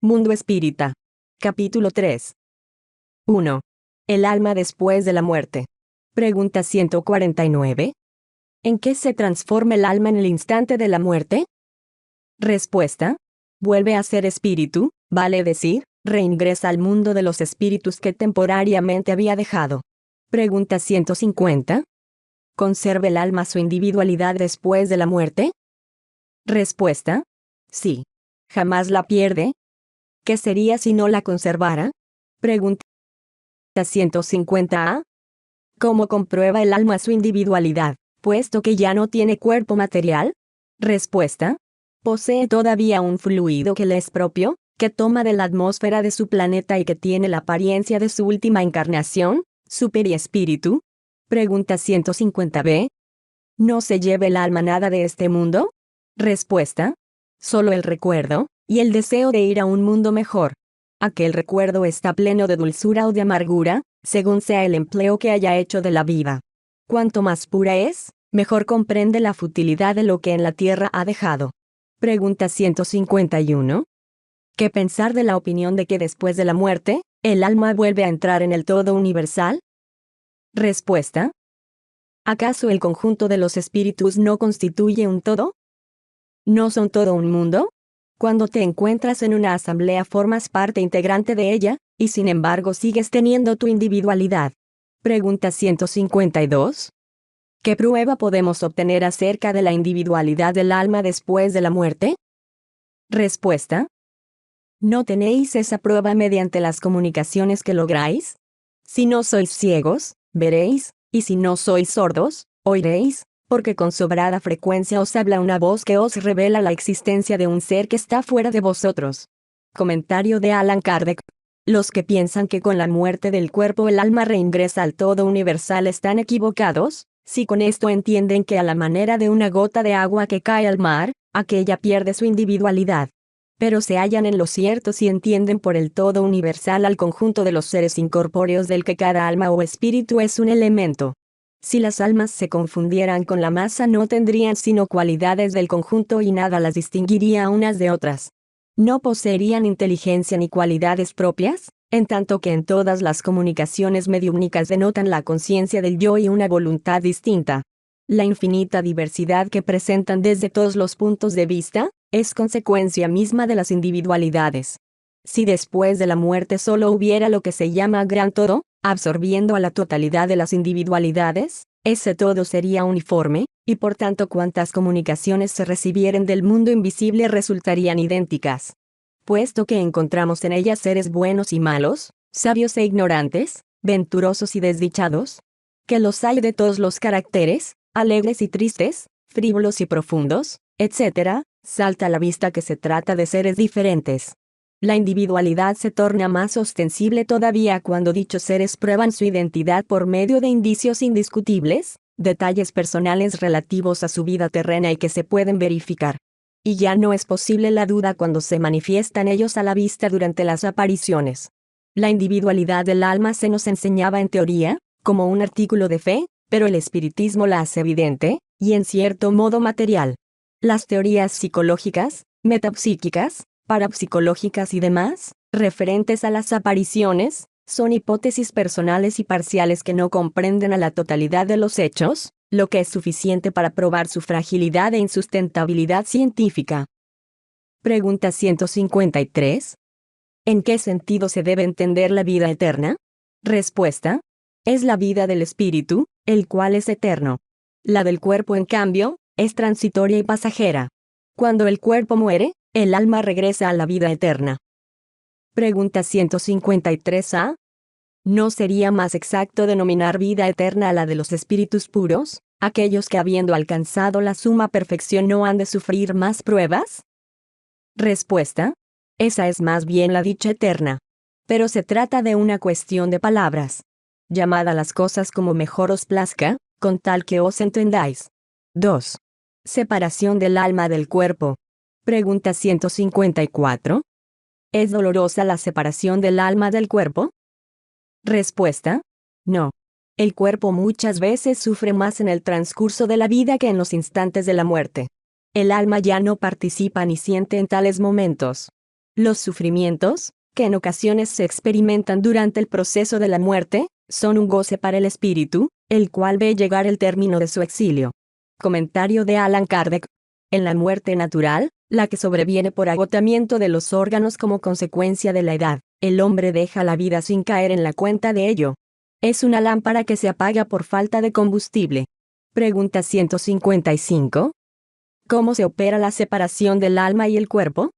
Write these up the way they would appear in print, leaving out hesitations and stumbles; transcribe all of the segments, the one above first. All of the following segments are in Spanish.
Mundo Espírita. Capítulo 3. 1. El alma después de la muerte. Pregunta 149. ¿En qué se transforma el alma en el instante de la muerte? Respuesta. Vuelve a ser espíritu, vale decir, reingresa al mundo de los espíritus que temporariamente había dejado. Pregunta 150. ¿Conserva el alma su individualidad después de la muerte? Respuesta. Sí. Jamás la pierde. ¿Qué sería si no la conservara? Pregunta 150a. ¿Cómo comprueba el alma su individualidad, puesto que ya no tiene cuerpo material? Respuesta. Posee todavía un fluido que le es propio, que toma de la atmósfera de su planeta y que tiene la apariencia de su última encarnación, su periespíritu. Pregunta 150b. ¿No se lleva el alma nada de este mundo? Respuesta. Solo el recuerdo, y el deseo de ir a un mundo mejor. Aquel recuerdo está pleno de dulzura o de amargura, según sea el empleo que haya hecho de la vida. Cuanto más pura es, mejor comprende la futilidad de lo que en la tierra ha dejado. Pregunta 151. ¿Qué pensar de la opinión de que después de la muerte, el alma vuelve a entrar en el todo universal? Respuesta. ¿Acaso el conjunto de los espíritus no constituye un todo? ¿No son todo un mundo? Cuando te encuentras en una asamblea formas parte integrante de ella, y sin embargo sigues teniendo tu individualidad. Pregunta 152. ¿Qué prueba podemos obtener acerca de la individualidad del alma después de la muerte? Respuesta. ¿No tenéis esa prueba mediante las comunicaciones que lográis? Si no sois ciegos, veréis, y si no sois sordos, oiréis, porque con sobrada frecuencia os habla una voz que os revela la existencia de un ser que está fuera de vosotros. Comentario de Allan Kardec. Los que piensan que con la muerte del cuerpo el alma reingresa al todo universal están equivocados, si con esto entienden que a la manera de una gota de agua que cae al mar, aquella pierde su individualidad. Pero se hallan en lo cierto si entienden por el todo universal al conjunto de los seres incorpóreos del que cada alma o espíritu es un elemento. Si las almas se confundieran con la masa no tendrían sino cualidades del conjunto y nada las distinguiría unas de otras. No poseerían inteligencia ni cualidades propias, en tanto que en todas las comunicaciones mediúmnicas denotan la conciencia del yo y una voluntad distinta. La infinita diversidad que presentan desde todos los puntos de vista, es consecuencia misma de las individualidades. Si después de la muerte solo hubiera lo que se llama gran todo, absorbiendo a la totalidad de las individualidades, ese todo sería uniforme, y por tanto cuantas comunicaciones se recibieren del mundo invisible resultarían idénticas. Puesto que encontramos en ellas seres buenos y malos, sabios e ignorantes, venturosos y desdichados, que los hay de todos los caracteres, alegres y tristes, frívolos y profundos, etc., salta a la vista que se trata de seres diferentes. La individualidad se torna más ostensible todavía cuando dichos seres prueban su identidad por medio de indicios indiscutibles, detalles personales relativos a su vida terrena y que se pueden verificar. Y ya no es posible la duda cuando se manifiestan ellos a la vista durante las apariciones. La individualidad del alma se nos enseñaba en teoría, como un artículo de fe, pero el espiritismo la hace evidente, y en cierto modo material. Las teorías psicológicas, metapsíquicas, parapsicológicas y demás, referentes a las apariciones, son hipótesis personales y parciales que no comprenden a la totalidad de los hechos, lo que es suficiente para probar su fragilidad e insustentabilidad científica. Pregunta 153. ¿En qué sentido se debe entender la vida eterna? Respuesta. Es la vida del espíritu, el cual es eterno. La del cuerpo, en cambio, es transitoria y pasajera. Cuando el cuerpo muere, el alma regresa a la vida eterna. Pregunta 153a. ¿No sería más exacto denominar vida eterna a la de los espíritus puros, aquellos que habiendo alcanzado la suma perfección no han de sufrir más pruebas? Respuesta. Esa es más bien la dicha eterna. Pero se trata de una cuestión de palabras. Llamad a las cosas como mejor os plazca, con tal que os entendáis. 2. Separación del alma del cuerpo. Pregunta 154. ¿Es dolorosa la separación del alma del cuerpo? Respuesta. No. El cuerpo muchas veces sufre más en el transcurso de la vida que en los instantes de la muerte. El alma ya no participa ni siente en tales momentos. Los sufrimientos, que en ocasiones se experimentan durante el proceso de la muerte, son un goce para el espíritu, el cual ve llegar el término de su exilio. Comentario de Allan Kardec. En la muerte natural, la que sobreviene por agotamiento de los órganos como consecuencia de la edad, el hombre deja la vida sin caer en la cuenta de ello. Es una lámpara que se apaga por falta de combustible. Pregunta 155. ¿Cómo se opera la separación del alma y el cuerpo?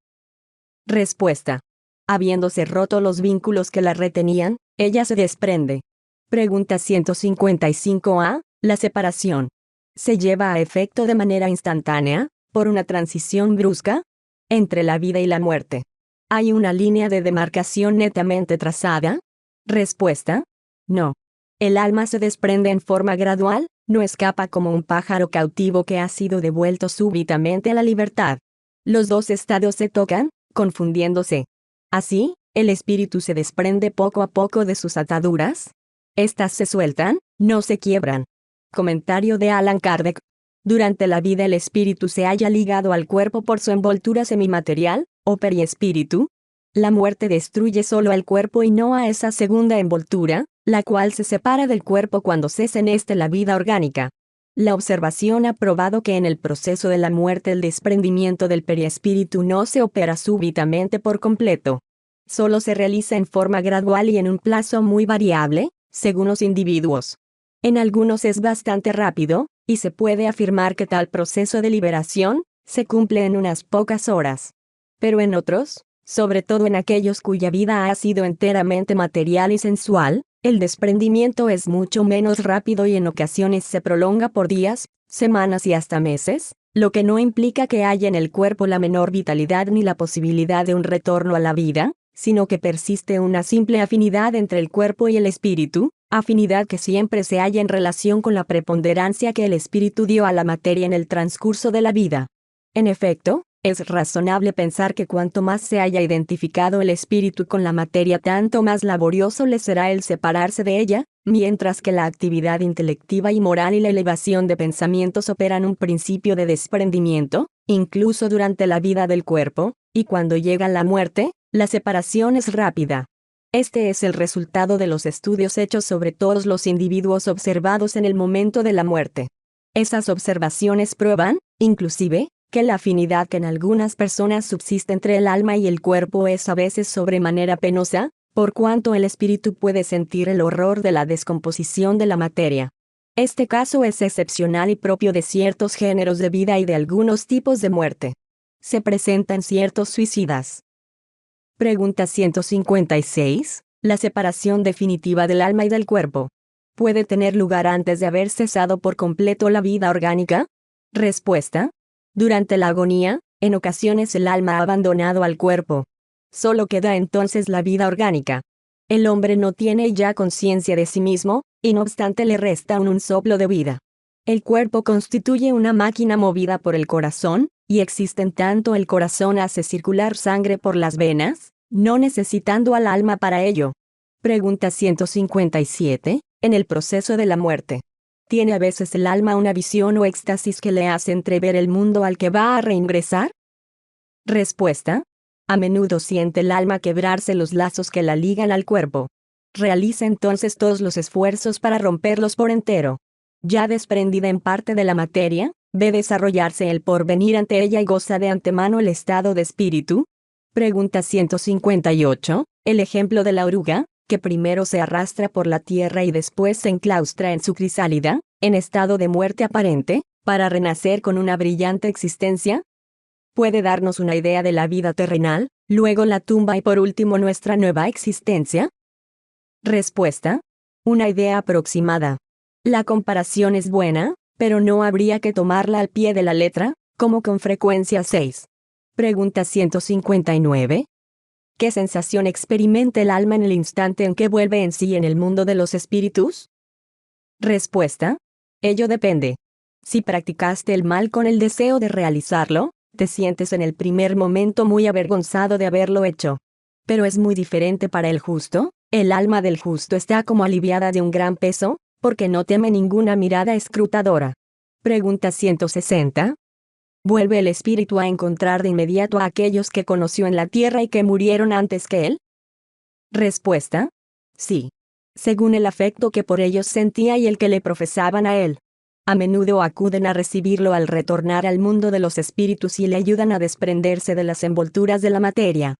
Respuesta. Habiéndose roto los vínculos que la retenían, ella se desprende. Pregunta 155A. La separación se lleva a efecto de manera instantánea, por una transición brusca, entre la vida y la muerte. ¿Hay una línea de demarcación netamente trazada? Respuesta. No. El alma se desprende en forma gradual, no escapa como un pájaro cautivo que ha sido devuelto súbitamente a la libertad. Los dos estados se tocan, confundiéndose. Así, el espíritu se desprende poco a poco de sus ataduras. Estas se sueltan, no se quiebran. Comentario de Allan Kardec. Durante la vida el espíritu se halla ligado al cuerpo por su envoltura semimaterial, o periespíritu. La muerte destruye solo al cuerpo y no a esa segunda envoltura, la cual se separa del cuerpo cuando cesa en este la vida orgánica. La observación ha probado que en el proceso de la muerte el desprendimiento del periespíritu no se opera súbitamente por completo. Solo se realiza en forma gradual y en un plazo muy variable, según los individuos. En algunos es bastante rápido, y se puede afirmar que tal proceso de liberación se cumple en unas pocas horas. Pero en otros, sobre todo en aquellos cuya vida ha sido enteramente material y sensual, el desprendimiento es mucho menos rápido y en ocasiones se prolonga por días, semanas y hasta meses, lo que no implica que haya en el cuerpo la menor vitalidad ni la posibilidad de un retorno a la vida, sino que persiste una simple afinidad entre el cuerpo y el espíritu, afinidad que siempre se halla en relación con la preponderancia que el espíritu dio a la materia en el transcurso de la vida. En efecto, es razonable pensar que cuanto más se haya identificado el espíritu con la materia, tanto más laborioso le será el separarse de ella, mientras que la actividad intelectiva y moral y la elevación de pensamientos operan un principio de desprendimiento, incluso durante la vida del cuerpo, y cuando llega la muerte, la separación es rápida. Este es el resultado de los estudios hechos sobre todos los individuos observados en el momento de la muerte. Esas observaciones prueban, inclusive, que la afinidad que en algunas personas subsiste entre el alma y el cuerpo es a veces sobremanera penosa, por cuanto el espíritu puede sentir el horror de la descomposición de la materia. Este caso es excepcional y propio de ciertos géneros de vida y de algunos tipos de muerte. Se presentan ciertos suicidas. Pregunta 156. ¿La separación definitiva del alma y del cuerpo puede tener lugar antes de haber cesado por completo la vida orgánica? Respuesta. Durante la agonía, en ocasiones el alma ha abandonado al cuerpo. Solo queda entonces la vida orgánica. El hombre no tiene ya conciencia de sí mismo, y no obstante le resta aún un soplo de vida. El cuerpo constituye una máquina movida por el corazón, y existe en tanto el corazón hace circular sangre por las venas, no necesitando al alma para ello. Pregunta 157. En el proceso de la muerte, ¿tiene a veces el alma una visión o éxtasis que le hace entrever el mundo al que va a reingresar? Respuesta. A menudo siente el alma quebrarse los lazos que la ligan al cuerpo. Realiza entonces todos los esfuerzos para romperlos por entero. Ya desprendida en parte de la materia, ve desarrollarse el porvenir ante ella y goza de antemano el estado de espíritu. Pregunta 158. El ejemplo de la oruga, que primero se arrastra por la tierra y después se enclaustra en su crisálida, en estado de muerte aparente, para renacer con una brillante existencia, puede darnos una idea de la vida terrenal, luego la tumba y por último nuestra nueva existencia. Respuesta. Una idea aproximada. La comparación es buena, pero no habría que tomarla al pie de la letra, como con frecuencia 6. Pregunta 159. ¿Qué sensación experimenta el alma en el instante en que vuelve en sí en el mundo de los espíritus? Respuesta. Ello depende. Si practicaste el mal con el deseo de realizarlo, te sientes en el primer momento muy avergonzado de haberlo hecho. Pero es muy diferente para el justo. El alma del justo está como aliviada de un gran peso, porque no teme ninguna mirada escrutadora. Pregunta 160. ¿Vuelve el espíritu a encontrar de inmediato a aquellos que conoció en la tierra y que murieron antes que él? Respuesta: sí. Según el afecto que por ellos sentía y el que le profesaban a él. A menudo acuden a recibirlo al retornar al mundo de los espíritus y le ayudan a desprenderse de las envolturas de la materia.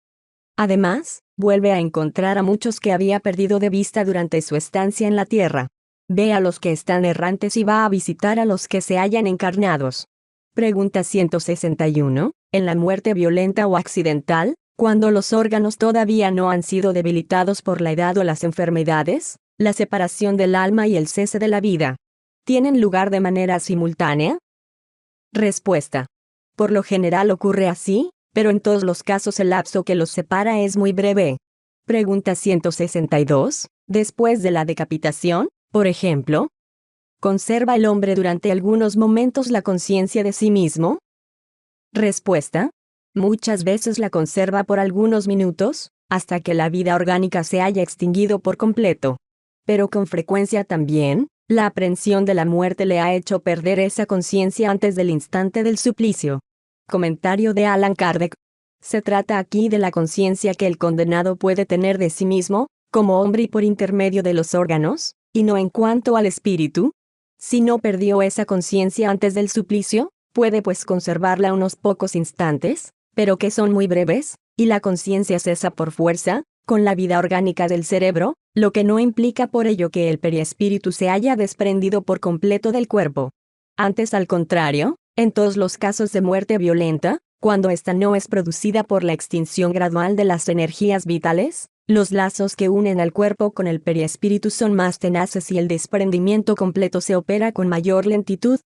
Además, vuelve a encontrar a muchos que había perdido de vista durante su estancia en la tierra. Ve a los que están errantes y va a visitar a los que se hallan encarnados. Pregunta 161. ¿En la muerte violenta o accidental, cuando los órganos todavía no han sido debilitados por la edad o las enfermedades, la separación del alma y el cese de la vida tienen lugar de manera simultánea? Respuesta: por lo general ocurre así, pero en todos los casos el lapso que los separa es muy breve. Pregunta 162. Después de la decapitación, por ejemplo, ¿conserva el hombre durante algunos momentos la conciencia de sí mismo? Respuesta: muchas veces la conserva por algunos minutos, hasta que la vida orgánica se haya extinguido por completo. Pero con frecuencia también, la aprehensión de la muerte le ha hecho perder esa conciencia antes del instante del suplicio. Comentario de Allan Kardec. Se trata aquí de la conciencia que el condenado puede tener de sí mismo, como hombre y por intermedio de los órganos, y no en cuanto al espíritu. Si no perdió esa conciencia antes del suplicio, puede pues conservarla unos pocos instantes, pero que son muy breves, y la conciencia cesa por fuerza, con la vida orgánica del cerebro, lo que no implica por ello que el periespíritu se haya desprendido por completo del cuerpo. Antes, al contrario, en todos los casos de muerte violenta, cuando ésta no es producida por la extinción gradual de las energías vitales, los lazos que unen al cuerpo con el periespíritu son más tenaces y el desprendimiento completo se opera con mayor lentitud.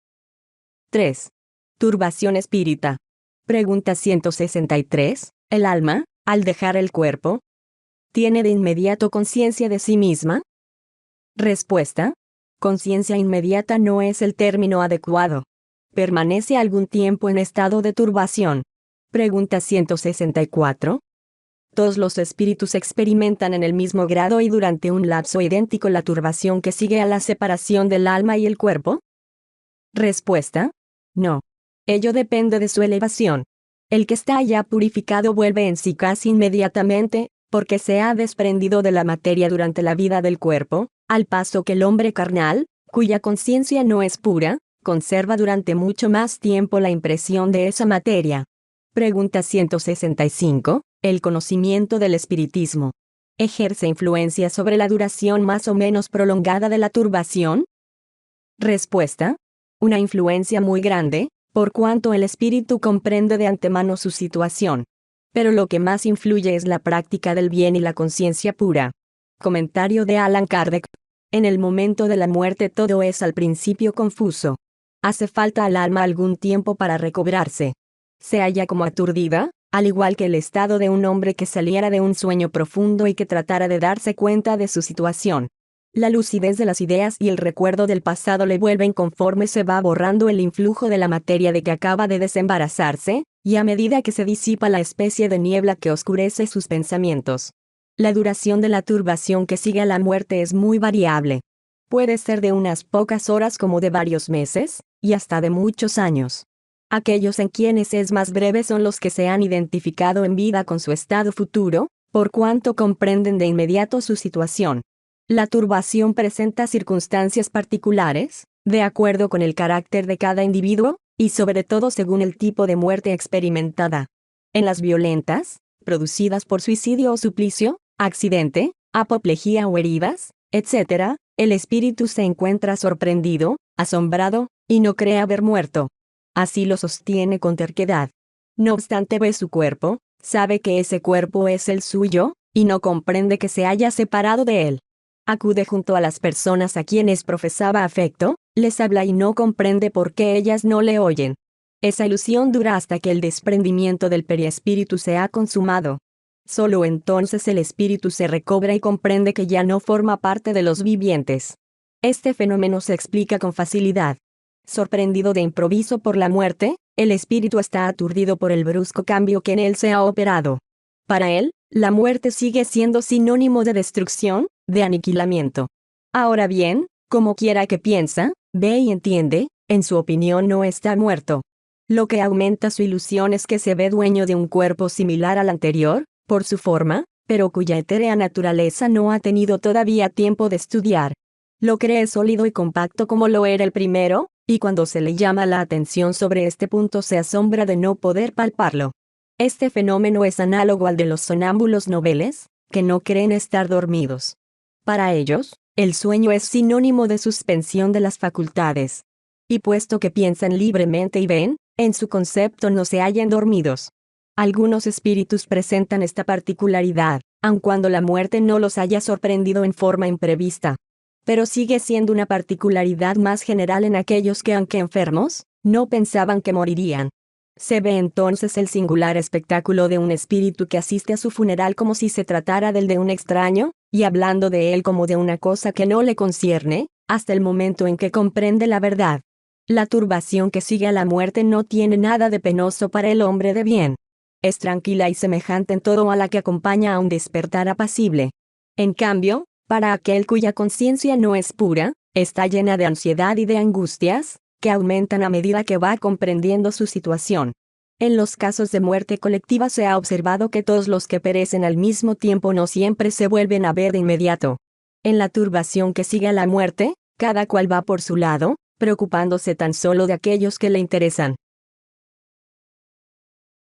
3. Turbación espírita. Pregunta 163. ¿El alma, al dejar el cuerpo, tiene de inmediato conciencia de sí misma? Respuesta: conciencia inmediata no es el término adecuado. Permanece algún tiempo en estado de turbación. Pregunta 164. ¿Todos los espíritus experimentan en el mismo grado y durante un lapso idéntico la turbación que sigue a la separación del alma y el cuerpo? Respuesta: no. Ello depende de su elevación. El que está ya purificado vuelve en sí casi inmediatamente, porque se ha desprendido de la materia durante la vida del cuerpo, al paso que el hombre carnal, cuya conciencia no es pura, conserva durante mucho más tiempo la impresión de esa materia. Pregunta 165. ¿El conocimiento del espiritismo ejerce influencia sobre la duración más o menos prolongada de la turbación? Respuesta: una influencia muy grande, por cuanto el espíritu comprende de antemano su situación. Pero lo que más influye es la práctica del bien y la conciencia pura. Comentario de Allan Kardec. En el momento de la muerte todo es al principio confuso. Hace falta al alma algún tiempo para recobrarse. Se halla como aturdida, al igual que el estado de un hombre que saliera de un sueño profundo y que tratara de darse cuenta de su situación. La lucidez de las ideas y el recuerdo del pasado le vuelven conforme se va borrando el influjo de la materia de que acaba de desembarazarse, y a medida que se disipa la especie de niebla que oscurece sus pensamientos. La duración de la turbación que sigue a la muerte es muy variable. Puede ser de unas pocas horas como de varios meses, y hasta de muchos años. Aquellos en quienes es más breve son los que se han identificado en vida con su estado futuro, por cuanto comprenden de inmediato su situación. La turbación presenta circunstancias particulares, de acuerdo con el carácter de cada individuo, y sobre todo según el tipo de muerte experimentada. En las violentas, producidas por suicidio o suplicio, accidente, apoplejía o heridas, etc., el espíritu se encuentra sorprendido, asombrado, y no cree haber muerto. Así lo sostiene con terquedad. No obstante ve su cuerpo, sabe que ese cuerpo es el suyo, y no comprende que se haya separado de él. Acude junto a las personas a quienes profesaba afecto, les habla y no comprende por qué ellas no le oyen. Esa ilusión dura hasta que el desprendimiento del periespíritu se ha consumado. Solo entonces el espíritu se recobra y comprende que ya no forma parte de los vivientes. Este fenómeno se explica con facilidad. Sorprendido de improviso por la muerte, el espíritu está aturdido por el brusco cambio que en él se ha operado. Para él, la muerte sigue siendo sinónimo de destrucción, de aniquilamiento. Ahora bien, como quiera que piensa, ve y entiende, en su opinión no está muerto. Lo que aumenta su ilusión es que se ve dueño de un cuerpo similar al anterior, por su forma, pero cuya etérea naturaleza no ha tenido todavía tiempo de estudiar. Lo cree sólido y compacto como lo era el primero, y cuando se le llama la atención sobre este punto se asombra de no poder palparlo. Este fenómeno es análogo al de los sonámbulos noveles, que no creen estar dormidos. Para ellos, el sueño es sinónimo de suspensión de las facultades. Y puesto que piensan libremente y ven, en su concepto no se hallan dormidos. Algunos espíritus presentan esta particularidad, aun cuando la muerte no los haya sorprendido en forma imprevista. Pero sigue siendo una particularidad más general en aquellos que, aunque enfermos, no pensaban que morirían. Se ve entonces el singular espectáculo de un espíritu que asiste a su funeral como si se tratara del de un extraño, y hablando de él como de una cosa que no le concierne, hasta el momento en que comprende la verdad. La turbación que sigue a la muerte no tiene nada de penoso para el hombre de bien. Es tranquila y semejante en todo a la que acompaña a un despertar apacible. En cambio, para aquel cuya conciencia no es pura, está llena de ansiedad y de angustias, que aumentan a medida que va comprendiendo su situación. En los casos de muerte colectiva se ha observado que todos los que perecen al mismo tiempo no siempre se vuelven a ver de inmediato. En la turbación que sigue a la muerte, cada cual va por su lado, preocupándose tan solo de aquellos que le interesan.